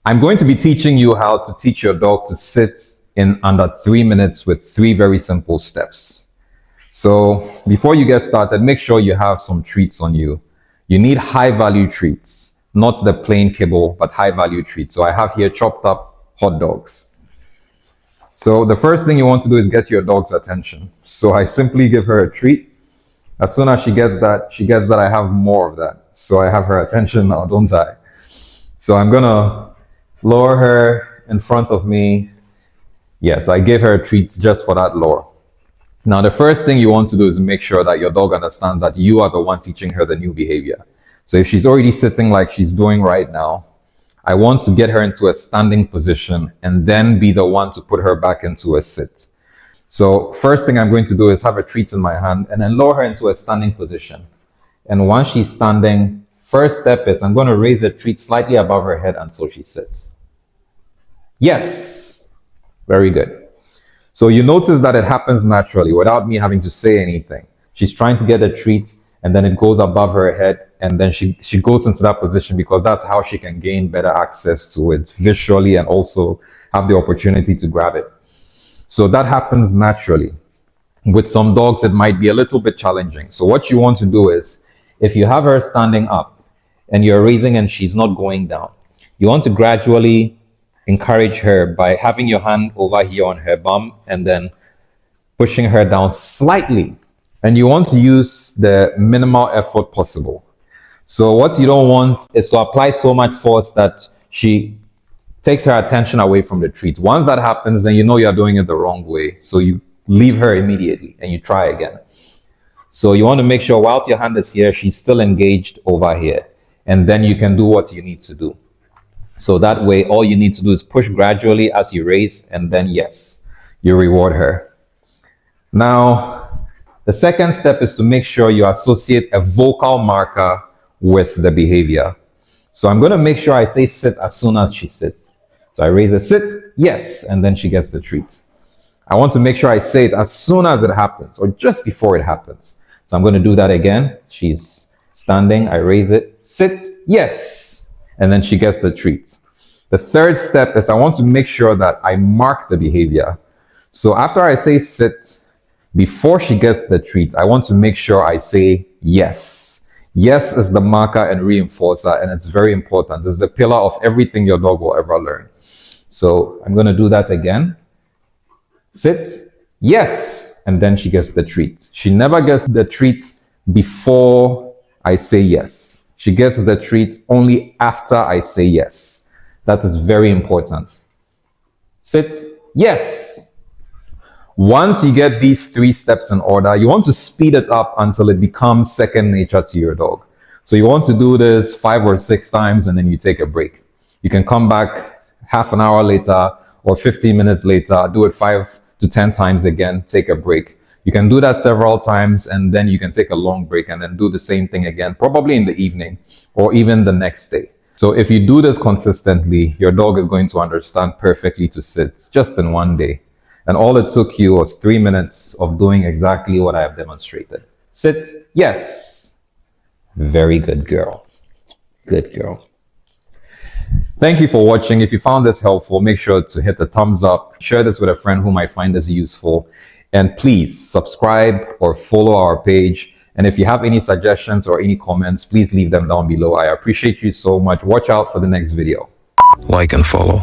I'm going to be teaching you how to teach your dog to sit in under 3 minutes with 3 very simple steps. So before you get started, make sure you have some treats on you. You need high value treats, not the plain kibble, but high value treats. So I have here chopped up hot dogs. So the first thing you want to do is get your dog's attention. So I simply give her a treat. As soon as she gets that I have more of that. So I have her attention now, don't I? So I'm gonna lower her in front of me. Yes, I gave her a treat just for that lure. Now, the first thing you want to do is make sure that your dog understands that you are the one teaching her the new behavior. So if she's already sitting like she's doing right now, I want to get her into a standing position and then be the one to put her back into a sit. So first thing I'm going to do is have a treat in my hand and then lower her into a standing position. And once she's standing, first step is I'm going to raise the treat slightly above her head until she sits. Yes, very good. So you notice that it happens naturally without me having to say anything. She's trying to get a treat and then it goes above her head and then she goes into that position because that's how she can gain better access to it visually and also have the opportunity to grab it. So that happens naturally. With some dogs, it might be a little bit challenging. So what you want to do is, if you have her standing up and you're raising and she's not going down, you want to gradually encourage her by having your hand over here on her bum and then pushing her down slightly. And you want to use the minimal effort possible. So what you don't want is to apply so much force that she takes her attention away from the treat. Once that happens, then you know you're doing it the wrong way. So you leave her immediately and you try again. So you want to make sure whilst your hand is here, she's still engaged over here. And then you can do what you need to do. So that way, all you need to do is push gradually as you raise, and then yes, you reward her. Now, the second step is to make sure you associate a vocal marker with the behavior. So I'm going to make sure I say sit as soon as she sits. So I raise a sit, yes, and then she gets the treat. I want to make sure I say it as soon as it happens or just before it happens. So I'm going to do that again. She's standing, I raise it, sit, yes, and then she gets the treat. The third step is I want to make sure that I mark the behavior. So after I say sit, before she gets the treat, I want to make sure I say yes. Yes is the marker and reinforcer, and it's very important. It's the pillar of everything your dog will ever learn. So I'm going to do that again. Sit, yes, and then she gets the treat. She never gets the treat before I say yes. She gets the treat only after I say yes. That is very important. Sit, yes. Once you get these 3 steps in order, you want to speed it up until it becomes second nature to your dog. So you want to do this 5 or 6 times and then you take a break. You can come back half an hour later or 15 minutes later, do it 5 to 10 times again, take a break. You can do that several times and then you can take a long break and then do the same thing again, probably in the evening or even the next day. So if you do this consistently, your dog is going to understand perfectly to sit just in one day. And all it took you was 3 minutes of doing exactly what I have demonstrated. Sit, yes. Very good girl. Good girl. Thank you for watching. If you found this helpful, make sure to hit the thumbs up, share this with a friend who might find this useful, and please subscribe or follow our page. And if you have any suggestions or any comments, please leave them down below. I appreciate you so much. Watch out for the next video. Like and follow.